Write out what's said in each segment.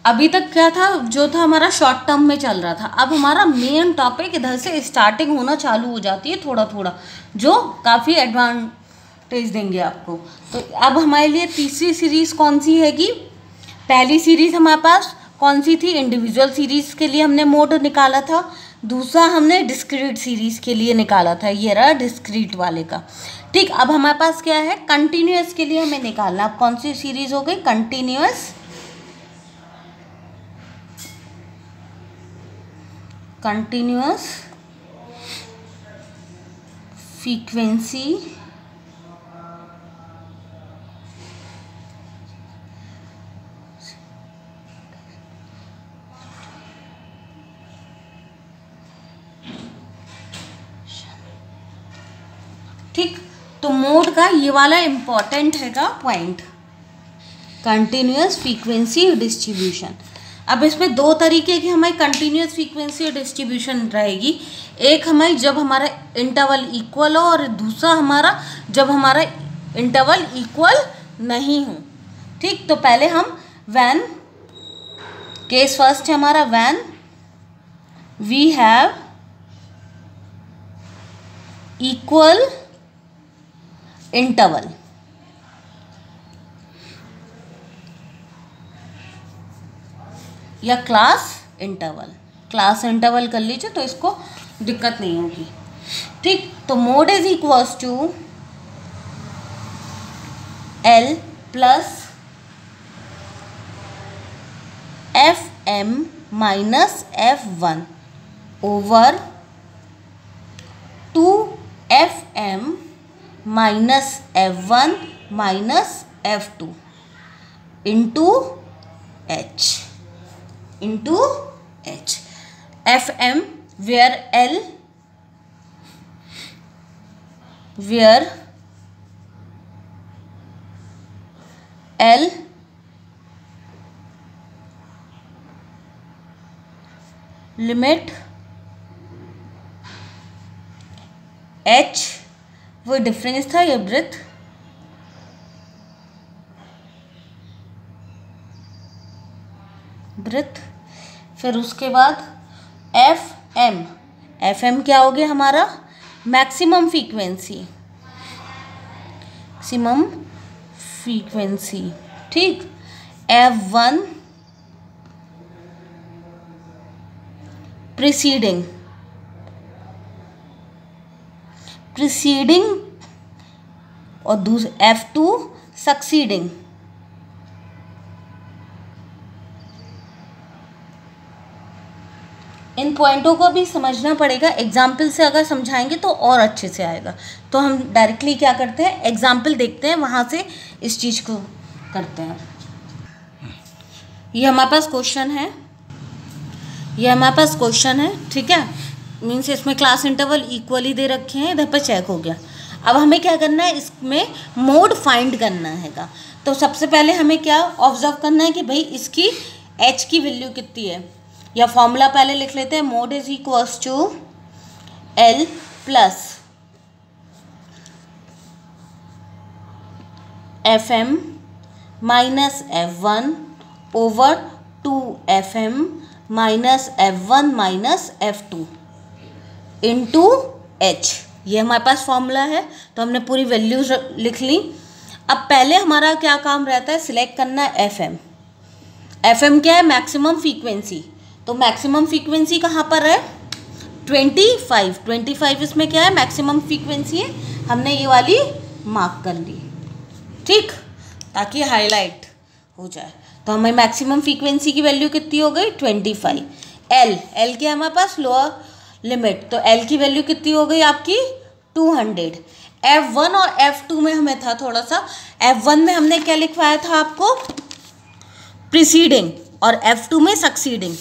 अभी तक क्या था, जो था हमारा शॉर्ट टर्म में चल रहा था, अब हमारा मेन टॉपिक इधर से स्टार्टिंग होना चालू हो जाती है थोड़ा थोड़ा, जो काफ़ी एडवांटेज देंगे आपको। तो अब हमारे लिए तीसरी सीरीज़ कौन सी हैगी? पहली सीरीज़ हमारे पास कौन सी थी? इंडिविजुअल सीरीज़ के लिए हमने मोड निकाला था, दूसरा हमने डिस्क्रीट सीरीज़ के लिए निकाला था, ये रहा डिस्क्रीट वाले का। ठीक, अब हमारे पास क्या है? कंटिन्यूअस के लिए हमें निकालना। अब कौन सी सीरीज़ हो गई? कंटिन्यूअस फ्रीक्वेंसी ठीक। तो मोड का ये वाला इम्पॉर्टेंट हैगा पॉइंट, कंटिन्यूअस फ्रीक्वेंसी डिस्ट्रीब्यूशन। अब इसमें दो तरीके की हमारी कंटिन्यूअस फ्रीक्वेंसी डिस्ट्रीब्यूशन रहेगी। एक हमारी जब हमारा इंटरवल इक्वल हो, और दूसरा हमारा जब हमारा इंटरवल इक्वल नहीं हो। ठीक, तो पहले हम व्हेन केस फर्स्ट है हमारा, when we have equal interval. या क्लास इंटरवल कर लीजिए तो इसको दिक्कत नहीं होगी। ठीक, तो mode is equals to L plus FM minus F1 over 2FM minus F1 minus F2 into H FM where L limit H वो डिफरेंस था, ये ब्रेथ। फिर उसके बाद FM क्या हो गया हमारा? Maximum frequency. ठीक, F1 प्रीसीडिंग और दूसरा F2 सक्सीडिंग। इन पॉइंटों को भी समझना पड़ेगा, एग्जाम्पल से अगर समझाएंगे तो और अच्छे से आएगा। तो हम डायरेक्टली क्या करते हैं, एग्जाम्पल देखते हैं, वहाँ से इस चीज़ को करते हैं। ये हमारे पास क्वेश्चन है, ठीक है। मीन्स इसमें क्लास इंटरवल इक्वली दे रखे हैं, इधर पर चेक हो गया। अब हमें क्या करना है, इसमें मोड फाइंड करना हैगा। तो सबसे पहले हमें क्या ऑब्जर्व करना है कि भाई इसकी H की वैल्यू कितनी है, या फॉर्मूला पहले लिख लेते हैं। Mode is equals to L plus FM minus F1 over 2FM minus F1 minus F2 into H। ये हमारे पास फॉर्मूला है, तो हमने पूरी वैल्यूज लिख ली। अब पहले हमारा क्या काम रहता है, सिलेक्ट करना है FM क्या है? Maximum frequency. तो मैक्सिमम फ्रीक्वेंसी कहाँ पर है? 25 इसमें क्या है? मैक्सिमम फ्रीक्वेंसी है। हमने ये वाली मार्क कर ली, ठीक, ताकि हाईलाइट हो जाए। तो हमें मैक्सिमम फ्रीक्वेंसी की वैल्यू कितनी हो गई? 25। L क्या है हमारे पास? Lower limit. तो L की वैल्यू कितनी हो गई आपकी? 200। F1 और F2 में हमें था थोड़ा सा, F1 में हमने क्या लिखवाया था आपको? प्रीसीडिंग, और F2 में सक्सीडिंग।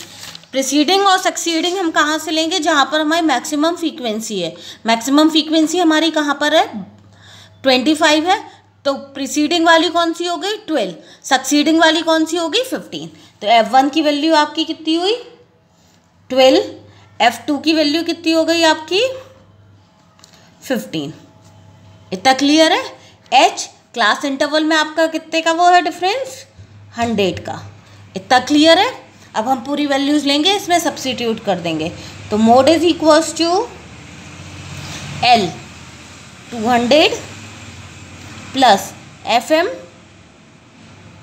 प्रीसीडिंग और सक्सीडिंग हम कहाँ से लेंगे? जहाँ पर हमारी मैक्सिमम फ्रीक्वेंसी है। मैक्सिमम फ्रीक्वेंसी हमारी कहाँ पर है? 25 है। तो प्रीसीडिंग वाली कौन सी हो गई? 12। सक्सीडिंग वाली कौन सी होगी? 15। तो F1 की वैल्यू आपकी कितनी हुई? 12। F2 की वैल्यू कितनी हो गई आपकी? 15। इतना क्लियर है? H क्लास इंटरवल में आपका कितने का वो है डिफरेंस? 100 का। इतना क्लियर है। अब हम पूरी वैल्यूज़ लेंगे, इसमें सब्स्टिट्यूट कर देंगे। तो mode is equals to L 200 plus FM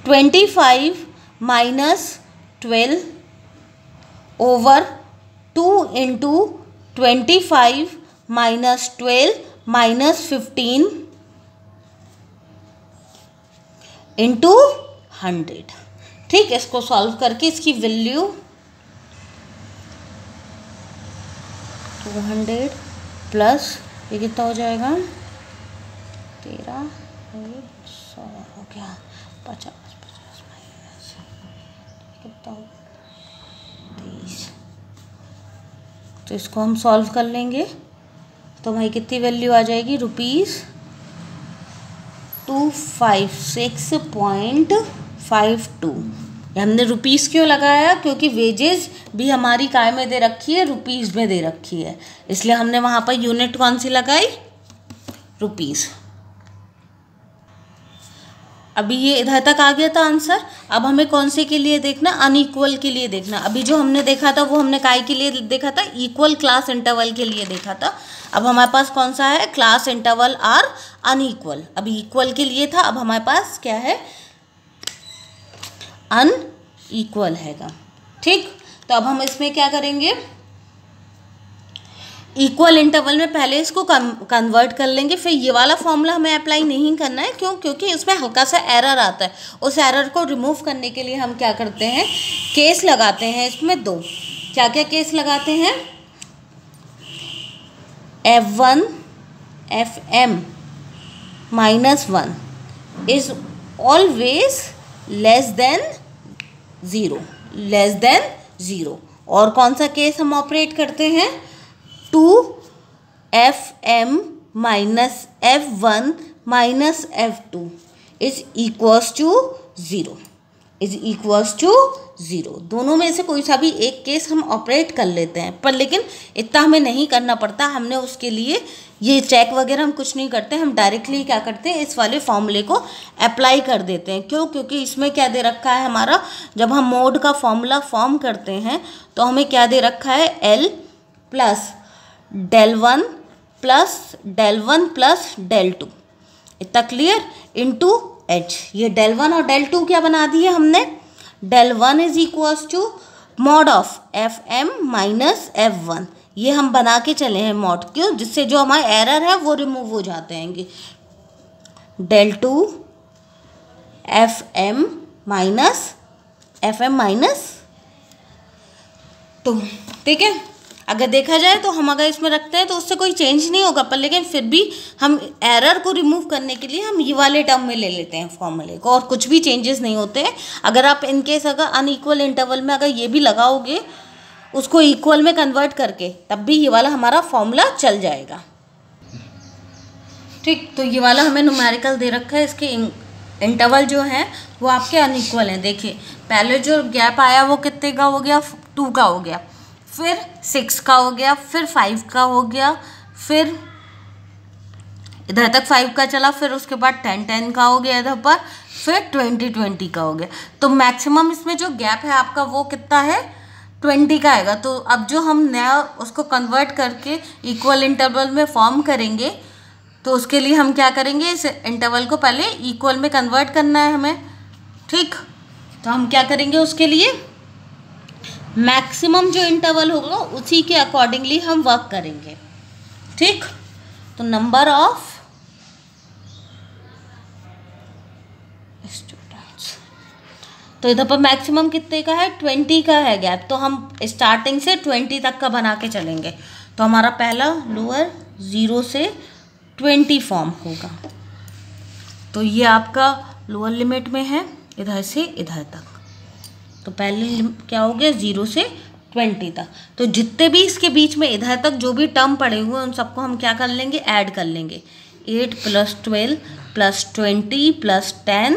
25 minus 12 over 2 into 25 minus 12 minus 15 into 100। ठीक, इसको सॉल्व करके इसकी वैल्यू 200 प्लस ये कितना हो जाएगा 13 100 हो गया 50 माइनस कितना 23। तो इसको हम सॉल्व कर लेंगे तो भाई कितनी वैल्यू आ जाएगी ₹256.52। हमने रुपीस क्यों लगाया, क्योंकि वेजेस भी हमारी काय में दे रखी है, रुपीस में दे रखी है, इसलिए हमने वहाँ पर यूनिट कौन सी लगाई, रुपीस। अभी ये इधर तक आ गया था आंसर। अब हमें कौन से के लिए देखना, अनइक्वल के लिए देखना। अभी जो हमने देखा था वो हमने काय के लिए देखा था, इक्वल क्लास इंटरवल के लिए देखा था। अब हमारे पास कौन सा है, क्लास इंटरवल आर अनइक्वल। अभी इक्वल के लिए था, अब हमारे पास क्या है, अनइक्वल हैगा। ठीक, तो अब हम इसमें क्या करेंगे, इक्वल इंटरवल में पहले इसको कन्वर्ट कर लेंगे, फिर ये वाला फॉर्मूला हमें अप्लाई नहीं करना है। क्यों, क्योंकि उसमें हल्का सा एरर आता है। उस एरर को रिमूव करने के लिए हम क्या करते हैं, केस लगाते हैं। इसमें दो, क्या क्या केस लगाते हैं, F1 FM -1 is always less than 0। और कौन सा केस हम ऑपरेट करते हैं, 2FM -F1 -F2 is equals to 0। दोनों में से कोई सा भी एक केस हम ऑपरेट कर लेते हैं, पर लेकिन इतना हमें नहीं करना पड़ता। हमने उसके लिए ये चेक वगैरह हम कुछ नहीं करते, हम डायरेक्टली क्या करते हैं, इस वाले फॉर्मूले को अप्लाई कर देते हैं। क्यों, क्योंकि इसमें क्या दे रखा है हमारा, जब हम मोड का फॉर्मूला फॉर्म करते हैं तो हमें क्या दे रखा है, L plus del 1 plus del 2, इतना क्लियर, इंटू H। ये del 1 और del 2 क्या बना दिए हमने, del 1 is equals to mod of FM minus F1। ये हम बना के चले हैं मॉड, क्यों, जिससे जो हमारे एरर है वो रिमूव हो जाते हैं। del 2 FM माइनस तो ठीक है। अगर देखा जाए तो हम अगर इसमें रखते हैं तो उससे कोई चेंज नहीं होगा, पर लेकिन फिर भी हम एरर को रिमूव करने के लिए हम ये वाले टर्म में ले लेते हैं फॉर्मूले को, और कुछ भी चेंजेस नहीं होते हैं। अगर आप इनकेस अगर अनइक्वल इंटरवल में अगर ये भी लगाओगे उसको इक्वल में कन्वर्ट करके, तब भी ये वाला हमारा फॉर्मूला चल जाएगा। ठीक, तो ये वाला हमें न्यूमेरिकल दे रखा है, इसके इंटरवल जो हैं वो आपके अनइक्वल हैं। देखिए पहले जो गैप आया वो कितने का हो गया, 2 का हो गया, फिर 6 का हो गया, फिर 5 का हो गया, फिर इधर तक 5 का चला, फिर उसके बाद 10 का हो गया इधर पर, फिर 20 का हो गया। तो मैक्सिमम इसमें जो गैप है आपका वो कितना है, 20 का आएगा। तो अब जो हम नया उसको कन्वर्ट करके इक्वल इंटरवल में फॉर्म करेंगे, तो उसके लिए हम क्या करेंगे, इस इंटरवल को पहले इक्वल में कन्वर्ट करना है हमें। ठीक, तो हम क्या करेंगे, उसके लिए मैक्सिमम जो इंटरवल होगा उसी के अकॉर्डिंगली हम वर्क करेंगे। ठीक, तो नंबर ऑफ स्टूडेंट्स, तो इधर पर मैक्सिमम कितने का है, 20 का है गैप, तो हम स्टार्टिंग से 20 तक का बना के चलेंगे। तो हमारा पहला लोअर 0 से 20 फॉर्म होगा। तो ये आपका लोअर लिमिट में है, इधर से इधर तक। तो पहले क्या हो गया, 0 से 20 तक। तो जितने भी इसके बीच में इधर तक जो भी टर्म पड़े हुए हैं उन सबको हम क्या कर लेंगे, ऐड कर लेंगे। 8 + 12 + 20 + 10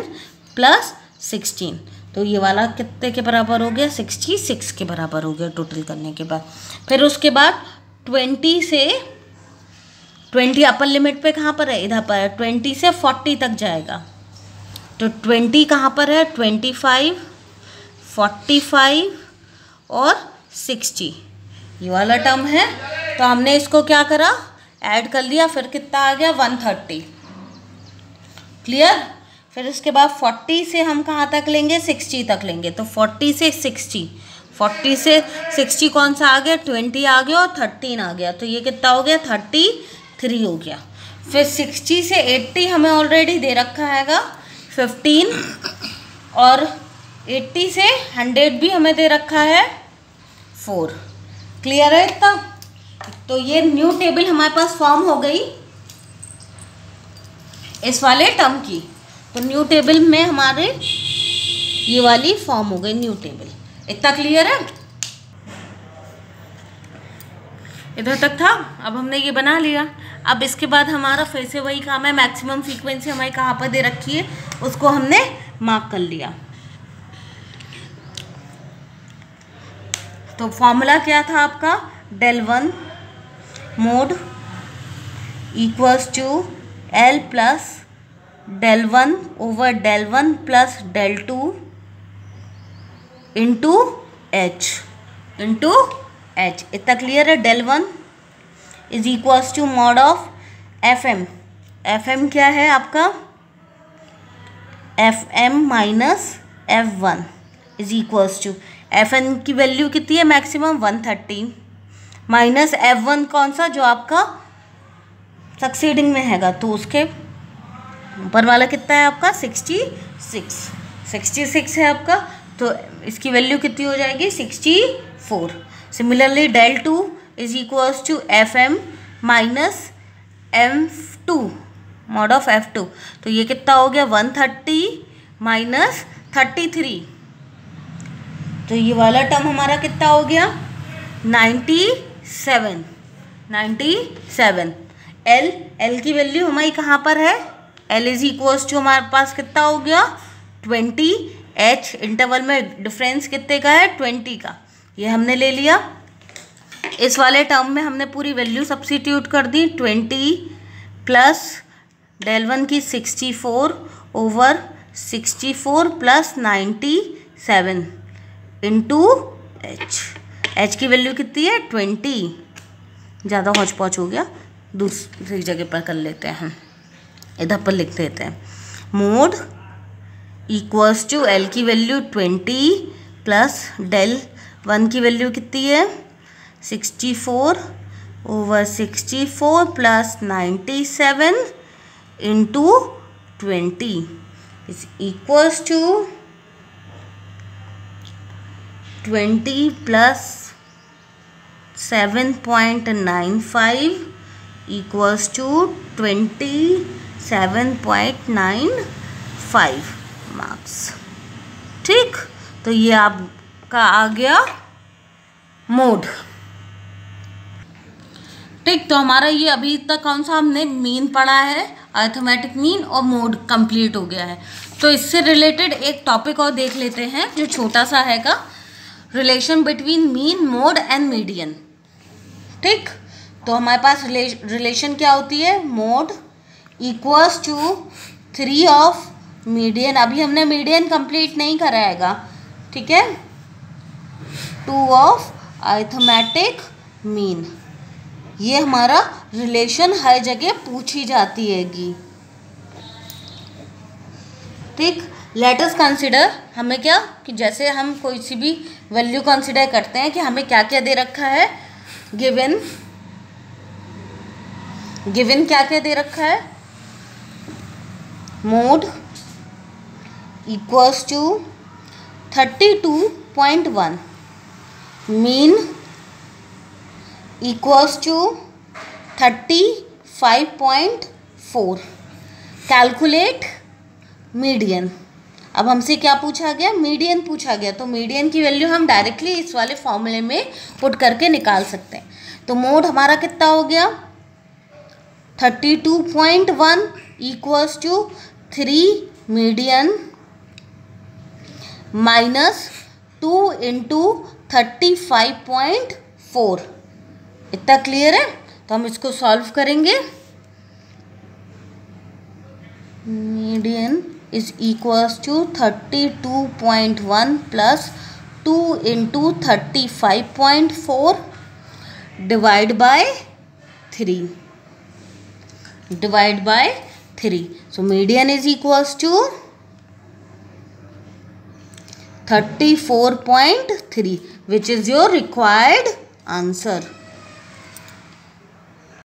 + 16। तो ये वाला कितने के बराबर हो गया, 66 के बराबर हो गया टोटल करने के बाद। फिर उसके बाद 20 से 20 अपर लिमिट पे कहाँ पर है, इधर पर है, 20 से 40 तक जाएगा। तो 20 कहाँ पर है, 25 45 और 60, ये वाला टर्म है। तो हमने इसको क्या करा, ऐड कर लिया, फिर कितना आ गया 130। क्लियर। फिर उसके बाद 40 से हम कहाँ तक लेंगे, 60 तक लेंगे। तो 40 से 60 कौन सा आ गया, 20 आ गया और 13 आ गया। तो ये कितना हो गया, 33 हो गया। फिर 60 से 80 हमें ऑलरेडी दे रखा हैगा 15, और 80 से 100 भी हमें दे रखा है 4। क्लियर है इतना। तो ये न्यू टेबल हमारे पास फॉर्म हो गई इस वाले टर्म की। तो न्यू टेबल में हमारे ये वाली फॉर्म हो गई न्यू टेबल। इतना क्लियर है, इधर तक था। अब हमने ये बना लिया। अब इसके बाद हमारा फिर से वही काम है, मैक्सिमम फ्रीक्वेंसी हमारी कहाँ पर दे रखी है उसको हमने मार्क कर लिया। तो फॉर्मूला क्या था आपका, del1 mode equals to L plus del1 over del1 plus del2 into H। इतना क्लियर है। del1 is equals to mod of FM क्या है आपका, FM minus F1 is equals to FN की वैल्यू कितनी है मैक्सिमम 130 माइनस F1 कौन सा, जो आपका सक्सीडिंग में हैगा, तो उसके ऊपर वाला कितना है आपका 66 है आपका। तो इसकी वैल्यू कितनी हो जाएगी 64। Similarly del2 is equals to FM minus M2 mod of F2। तो ये कितना हो गया 130 माइनस 33। तो ये वाला टर्म हमारा कितना हो गया 97। L की वैल्यू हमारी कहाँ पर है, L इज इक्वल्स टू हमारे पास कितना हो गया 20। H इंटरवल में डिफरेंस कितने का है 20 का, ये हमने ले लिया। इस वाले टर्म में हमने पूरी वैल्यू सब्स्टिट्यूट कर दी, 20 प्लस del1 की 64 ओवर 64 प्लस 97 इंटू H की वैल्यू कितनी है 20। ज़्यादा हौच पौच हो गया, दूसरी जगह पर कर लेते हैं, इधर पर लिख देते हैं। मोड इक्वल्स टू L की वैल्यू 20 प्लस del1 की वैल्यू कितनी है 64 over 64 plus 97 into 20 is equals to 20 plus 7.95 equals to 27.95 marks. ठीक, तो ये आपका आ गया मोड। ठीक, तो हमारा ये अभी तक कौन सा हमने मीन पढ़ा है, अरिथमेटिक मीन और मोड कंप्लीट हो गया है। तो इससे रिलेटेड एक टॉपिक और देख लेते हैं जो छोटा सा हैगा, relation between mean, mode and median. ठीक, तो हमारे पास रिलेशन क्या होती है, mode equals to 3 of median. अभी हमने मीडियन कंप्लीट नहीं कराएगा, ठीक है, 2 ऑफ अरिथमेटिक मीन। ये हमारा रिलेशन हर जगह पूछी जाती हैगी। ठीक, लेट अस कंसिडर, हमें क्या कि जैसे हम कोई सी भी वैल्यू कंसिडर करते हैं कि हमें क्या क्या दे रखा है, गिवन क्या क्या दे रखा है, mode equals to 32.1, mean equals to 35.4, calculate median. अब हमसे क्या पूछा गया, मीडियन पूछा गया, तो मीडियन की वैल्यू हम डायरेक्टली इस वाले फॉर्मूले में पुट करके निकाल सकते हैं। तो मोड हमारा कितना हो गया 32.1 equals to 3 median minus 2 into 35.4। इतना क्लियर है। तो हम इसको सॉल्व करेंगे। Median is equals to 32.1 plus 2 into 35.4 divide by 3. Divide by 3. So median is equals to 34.3, which is your required answer.